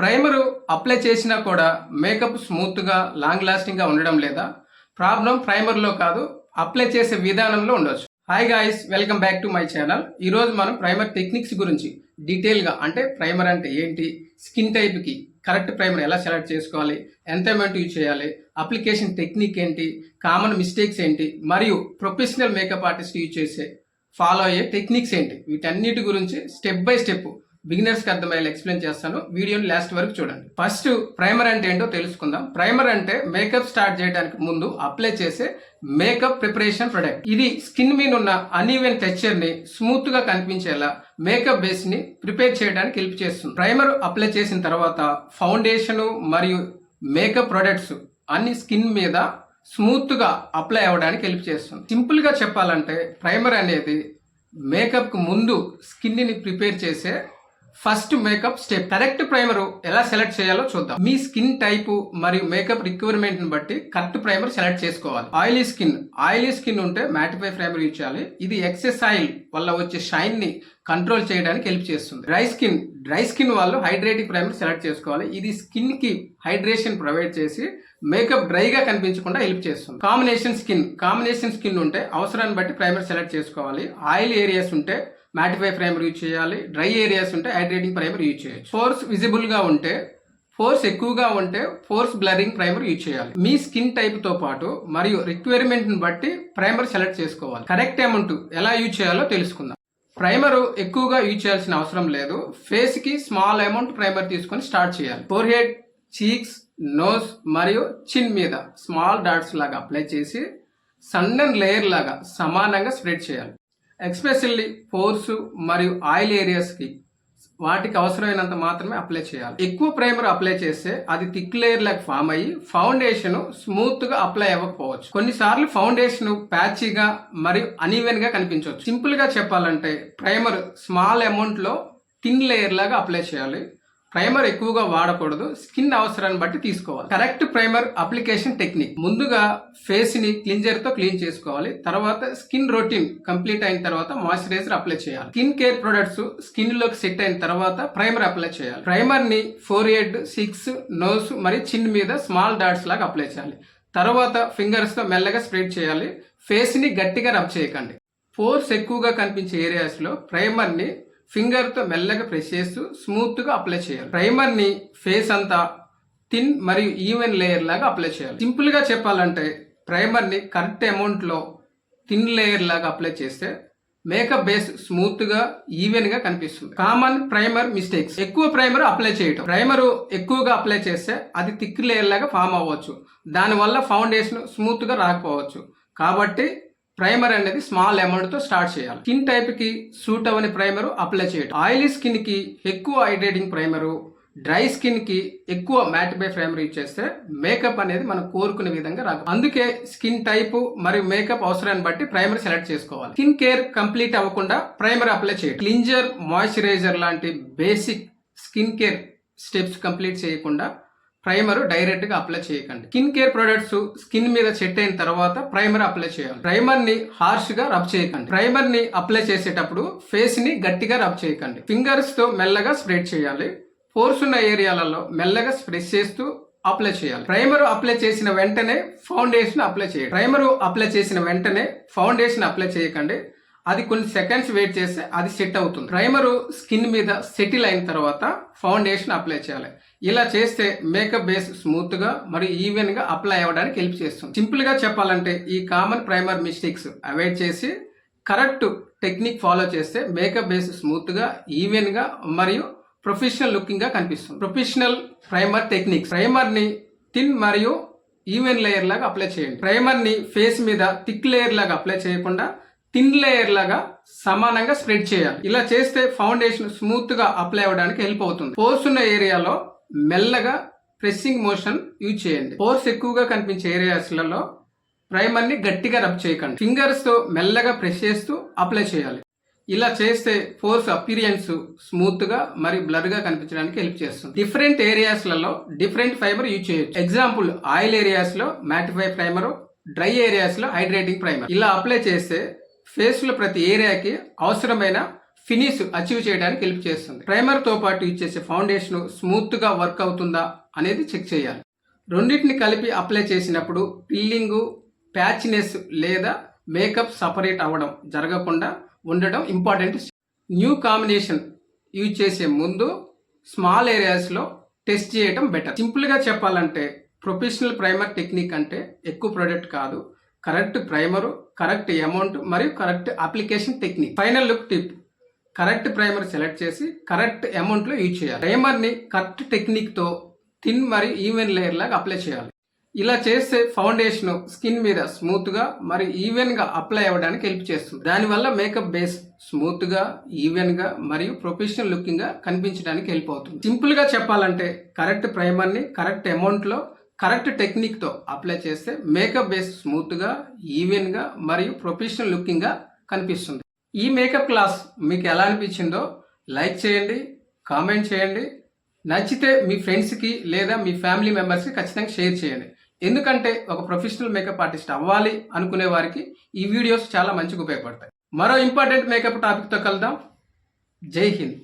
Primer apply చేసినా కూడా makeup స్మూత్గా లాంగ్ లాస్టింగ్గా ఉండడం లేదా? ప్రాబ్లం ప్రైమర్లో కాదు, అప్లై చేసే విధానంలో ఉండొచ్చు. Hi guys, welcome back to my channel. ఈరోజు మనం ప్రైమర్ టెక్నిక్స్ గురించి డీటెయిల్గా, అంటే ప్రైమర్ అంటే ఏంటి, స్కిన్ టైప్కి కరెక్ట్ ప్రైమర్ ఎలా సెలెక్ట్ చేసుకోవాలి, ఎంత అమౌంట్ యూజ్ చేయాలి, అప్లికేషన్ టెక్నిక్ ఏంటి, కామన్ మిస్టేక్స్ ఏంటి, మరియు ప్రొఫెషనల్ మేకప్ ఆర్టిస్ట్ యూజ్ చేసే ఫాలో అయ్యే టెక్నిక్స్ ఏంటి, వీటన్నిటి గురించి స్టెప్ బై స్టెప్ బిగినర్స్కి అర్థమయ్యేలా ఎక్స్ప్లెయిన్ చేస్తాను. వీడియోని లాస్ట్ వరకు చూడండి. ఫస్ట్ ప్రైమర్ అంటే ఏంటో తెలుసుకుందాం. ప్రైమర్ అంటే మేకప్ స్టార్ట్ చేయడానికి ముందు అప్లై చేసే మేకప్ ప్రిపరేషన్ ప్రొడక్ట్. ఇది స్కిన్ మీద ఉన్న అన్ఈవెన్ టెక్స్చర్ ని స్మూత్ గా కనిపించేలా మేకప్ బేస్ ని ప్రిపేర్ చేయడానికి హెల్ప్ చేస్తుంది. ప్రైమర్ అప్లై చేసిన తర్వాత ఫౌండేషన్ మరియు మేకప్ ప్రొడక్ట్స్ అన్ని స్కిన్ మీద స్మూత్ గా అప్లై అవ్వడానికి హెల్ప్ చేస్తుంది. సింపుల్ గా చెప్పాలంటే ప్రైమర్ అనేది మేకప్ కు ముందు స్కిన్ ని ప్రిపేర్ చేసే first makeup step. Correct primer ఎలా సెలెక్ట్ చేయాలో చూద్దాం. మీ స్కిన్ టైపు మరియు మేకప్ రిక్వైర్మెంట్ ని బట్టి కరెక్ట్ ప్రైమర్ సెలెక్ట్ చేసుకోవాలి. ఆయిలీ స్కిన్ ఉంటే మ్యాటిఫై ప్రైమర్ యూజ్ చేయాలి. ఇది ఎక్సెస్ ఆయిల్ వల్ల వచ్చే షైన్ ని కంట్రోల్ చేయడానికి హెల్ప్ చేస్తుంది. డ్రై స్కిన్ వాళ్ళు హైడ్రేటింగ్ ప్రైమర్ సెలెక్ట్ చేసుకోవాలి. ఇది స్కిన్ కి హైడ్రేషన్ ప్రొవైడ్ చేసి మేకప్ డ్రైగా కనిపించకుండా హెల్ప్ చేస్తుంది. కాంబినేషన్ స్కిన్ ఉంటే అవసరాన్ని బట్టి ప్రైమర్ సెలెక్ట్ చేసుకోవాలి. ఆయిల్ ఏరియాస్ ఉంటే మ్యాటిఫై ప్రైమర్ యూజ్ చేయాలి. డ్రై ఏరియాస్ ఉంటే హైడ్రేటింగ్ ప్రైమర్ యూజ్ చేయొచ్చు. పోర్స్ విజిబుల్ గా ఉంటే, పోర్స్ ఎక్కువగా ఉంటే పోర్స్ బ్లరింగ్ ప్రైమర్ యూజ్ చేయాలి. మీ స్కిన్ టైప్ తో పాటు మరియు రిక్వైర్మెంట్ ని బట్టి ప్రైమర్ సెలెక్ట్ చేసుకోవాలి. కరెక్ట్ అమౌంట్ ఎలా యూజ్ చేయాలో తెలుసుకుందాం. ప్రైమర్ ఎక్కువగా యూజ్ చేయాల్సిన అవసరం లేదు. ఫేస్ కి స్మాల్ అమౌంట్ ప్రైమర్ తీసుకొని స్టార్ట్ చేయాలి. ఫోర్ హెడ్, చీక్స్, నోస్ మరియు చిన్ మీద స్మాల్ డాట్స్ లాగా అప్లై చేసి సన్నన్ లేయర్ లాగా సమానంగా స్ప్రెడ్ చేయాలి. ఎక్స్పెషల్లీ పోర్స్ మరియు ఆయిల్ ఏరియాస్ కి వాటికి అవసరమైనంత మాత్రమే అప్లై చేయాలి. ఎక్కువ ప్రైమర్ అప్లై చేస్తే అది థిక్ లేయర్ లాగా ఫామ్ అయ్యి ఫౌండేషన్ స్మూత్ గా అప్లై అవ్వకపోవచ్చు. కొన్నిసార్లు ఫౌండేషన్ ప్యాచీగా మరియు అనీవెన్ గా కనిపించవచ్చు. సింపుల్ గా చెప్పాలంటే ప్రైమర్ స్మాల్ అమౌంట్ లో థిన్ లేయర్ లాగా అప్లై చేయాలి. ప్రైమర్ ఎక్కువగా వాడకూడదు, స్కిన్ అవసరాన్ని బట్టి తీసుకోవాలి. Correct primer application technique. ముందుగా ఫేస్ ని క్లీన్జర్ తో క్లీన్ చేసుకోవాలి. తర్వాత స్కిన్ రొటీన్ కంప్లీట్ అయిన తర్వాత మాయిశ్చరైజర్ అప్లై చేయాలి. స్కిన్ కేర్ ప్రొడక్ట్స్ స్కిన్ లోకి సెట్ అయిన తర్వాత ప్రైమర్ అప్లై చేయాలి. ప్రైమర్ ని ఫోర్ హెడ్, సిక్స్, నోస్ మరియు చిన్ మీద స్మాల్ డాట్స్ లాగా అప్లై చేయాలి. తర్వాత ఫింగర్స్ తో మెల్లగా స్ప్రెడ్ చేయాలి. ఫేస్ ని గట్టిగా రబ్ చేయకండి. పోర్స్ ఎక్కువగా కనిపించే ఏరియాస్ లో ప్రైమర్ ని ఫింగర్ తో మెల్లగా ప్రెస్ చేస్తూ స్మూత్ గా అప్లై చేయాలి. ప్రైమర్ ని ఫేస్ అంతా థిన్ మరియు ఈవెన్ లేయర్ లాగా అప్లై చేయాలి. సింపుల్ గా చెప్పాలంటే ప్రైమర్ ని కరెక్ట్ అమౌంట్ లో థిన్ లేయర్ లాగా అప్లై చేస్తే మేకప్ బేస్ స్మూత్ గా ఈవెన్ గా కనిపిస్తుంది. Common primer mistakes. ఎక్కువ ప్రైమర్ అప్లై చేయటం. ప్రైమర్ ఎక్కువగా అప్లై చేస్తే అది థిక్ లేయర్ లాగా ఫామ్ అవ్వచ్చు. దానివల్ల ఫౌండేషన్ స్మూత్ గా రాకపోవచ్చు. కాబట్టి ప్రైమర్ అనేది స్మాల్ అమౌంట్ తో స్టార్ట్ చేయాలి. స్కిన్ టైప్ కి సూట్ అవని ప్రైమర్ అప్లై చేయడం. ఆయిలీ స్కిన్ కి ఎక్కువ హైడ్రేటింగ్ ప్రైమరు, డ్రై స్కిన్ కి ఎక్కువ మ్యాటిఫై ప్రైమర్ యూజ్ చేస్తే మేకప్ అనేది మనం కోరుకునే విధంగా రాదు. అందుకే స్కిన్ టైప్ మరియు మేకప్ అవసరాన్ని బట్టి ప్రైమర్ సెలెక్ట్ చేసుకోవాలి. స్కిన్ కేర్ కంప్లీట్ అవ్వకుండా ప్రైమర్ అప్లై చేయడం. క్లింజర్, మాయిశ్చరైజర్ లాంటి basic skin care steps complete చేయకుండా ప్రైమర్ డైరెక్ట్ గా అప్లై చేయకండి. స్కిన్ కేర్ ప్రొడక్ట్స్ స్కిన్ మీద సెట్ అయిన తర్వాత ప్రైమర్ అప్లై చేయాలి. ప్రైమర్ ని హార్ష్ గా రబ్ చేయకండి. ప్రైమర్ ని అప్లై చేసేటప్పుడు ఫేస్ ని గట్టిగా రబ్ చేయకండి. ఫింగర్స్ తో మెల్లగా స్ప్రెడ్ చేయాలి. పోర్స్ ఉన్న ఏరియాలలో మెల్లగా స్ప్రెస్ చేస్తూ అప్లై చేయాలి. ప్రైమర్ అప్లై చేసిన వెంటనే ఫౌండేషన్ అప్లై చేయండి. ప్రైమర్ అప్లై చేసిన వెంటనే ఫౌండేషన్ అప్లై చేయకండి. అది కొన్ని సెకండ్స్ వెయిట్ చేస్తే అది సెట్ అవుతుంది. ప్రైమర్ స్కిన్ మీద సెటిల్ అయిన తర్వాత ఫౌండేషన్ అప్లై చేయాలి. ఇలా చేస్తే మేకప్ బేస్ స్మూత్ గా మరియు ఈవెన్ గా అప్లై అవ్వడానికి హెల్ప్ చేస్తుంది. సింపుల్ గా చెప్పాలంటే ఈ కామన్ ప్రైమర్ మిస్టేక్స్ అవాయిడ్ చేసి కరెక్ట్ టెక్నిక్ ఫాలో చేస్తే మేకప్ బేస్ స్మూత్ గా, ఈవెన్ గా మరియు ప్రొఫెషనల్ లుకింగ్ గా కనిపిస్తుంది. Professional primer techniques. ప్రైమర్ ని థిన్ మరియు ఈవెన్ లేయర్ లాగా అప్లై చేయండి. ప్రైమర్ ని ఫేస్ మీద థిక్ లేయర్ లాగా అప్లై చేయకుండా థిన్ లేయర్ లాగా సమానంగా స్ప్రెడ్ చేయాలి. ఇలా చేస్తే ఫౌండేషన్ స్మూత్ గా అప్లై అవ్వడానికి హెల్ప్ అవుతుంది. పోర్స్ ఉన్న ఏరియాలో మెల్లగా ప్రెస్సింగ్ మోషన్ యూజ్ చేయండి. పోర్స్ ఎక్కువగా కనిపించే ఏరియాస్ లలో ప్రైమర్ ని గట్టిగా రబ్ చేయకండి. ఫింగర్స్ తో మెల్లగా ప్రెస్ చేస్తూ అప్లై చేయాలి. ఇలా చేస్తే పోర్స్ అపీరియన్స్ స్మూత్ గా మరియు బ్లర్ గా కనిపించడానికి హెల్ప్ చేస్తుంది. డిఫరెంట్ ఏరియాస్ లలో డిఫరెంట్ ఫైబర్ యూజ్ చేయొచ్చు. ఎగ్జాంపుల్, ఆయిల్ ఏరియాస్ లో మ్యాటిఫై ప్రైమర్, డ్రై ఏరియాస్ లో హైడ్రేటింగ్ ప్రైమర్. ఇలా అప్లై చేస్తే ఫేస్ లో ప్రతి ఏరియాకి అవసరమైన ఫినిష్ అచీవ్ చేయడానికి హెల్ప్ చేస్తుంది. ప్రైమర్తో పాటు ఇచ్చేసే ఫౌండేషన్ స్మూత్గా వర్క్ అవుతుందా అనేది చెక్ చేయాలి. రెండింటిని కలిపి అప్లై చేసినప్పుడు పిల్లింగు, ప్యాచ్నెస్ లేదా మేకప్ సపరేట్ అవ్వడం జరగకుండా ఉండడం ఇంపార్టెంట్. న్యూ కాంబినేషన్ యూజ్ చేసే ముందు స్మాల్ ఏరియాస్లో టెస్ట్ చేయడం బెటర్. సింపుల్గా చెప్పాలంటే ప్రొఫెషనల్ ప్రైమర్ టెక్నిక్ అంటే ఎక్కువ ప్రోడక్ట్ కాదు, కరెక్ట్ ప్రైమరు, కరెక్ట్ అమౌంట్ మరియు correct application technique. Final look tip: correct primer select చేసి కరెక్ట్ అమౌంట్లో యూజ్ చేయాలి. ప్రైమర్ని కరెక్ట్ టెక్నిక్తో థిన్ మరియు ఈవెన్ లేయర్ లాగా అప్లై చేయాలి. ఇలా చేస్తే ఫౌండేషన్ స్కిన్ మీద స్మూత్గా మరియు ఈవెన్గా అప్లై అవ్వడానికి హెల్ప్ చేస్తుంది. దానివల్ల మేకప్ బేస్ స్మూత్గా, ఈవెన్గా మరియు ప్రొఫెషనల్ లుకింగ్గా కనిపించడానికి హెల్ప్ అవుతుంది. సింపుల్గా చెప్పాలంటే కరెక్ట్ ప్రైమర్ని కరెక్ట్ అమౌంట్లో కరెక్ట్ టెక్నిక్తో అప్లై చేస్తే మేకప్ బేస్ స్మూత్గా, ఈవెన్గా మరియు ప్రొఫెషనల్ లుకింగ్గా కనిపిస్తుంది. ఈ మేకప్ క్లాస్ మీకు ఎలా అనిపించిందో లైక్ చేయండి, కామెంట్ చేయండి. నచ్చితే మీ ఫ్రెండ్స్కి లేదా మీ ఫ్యామిలీ మెంబర్స్కి ఖచ్చితంగా షేర్ చేయండి. ఎందుకంటే ఒక ప్రొఫెషనల్ మేకప్ ఆర్టిస్ట్ అవ్వాలి అనుకునే వారికి ఈ వీడియోస్ చాలా మంచిగా ఉపయోగపడతాయి. మరో ఇంపార్టెంట్ మేకప్ టాపిక్తో కలుద్దాం. జై హింద్.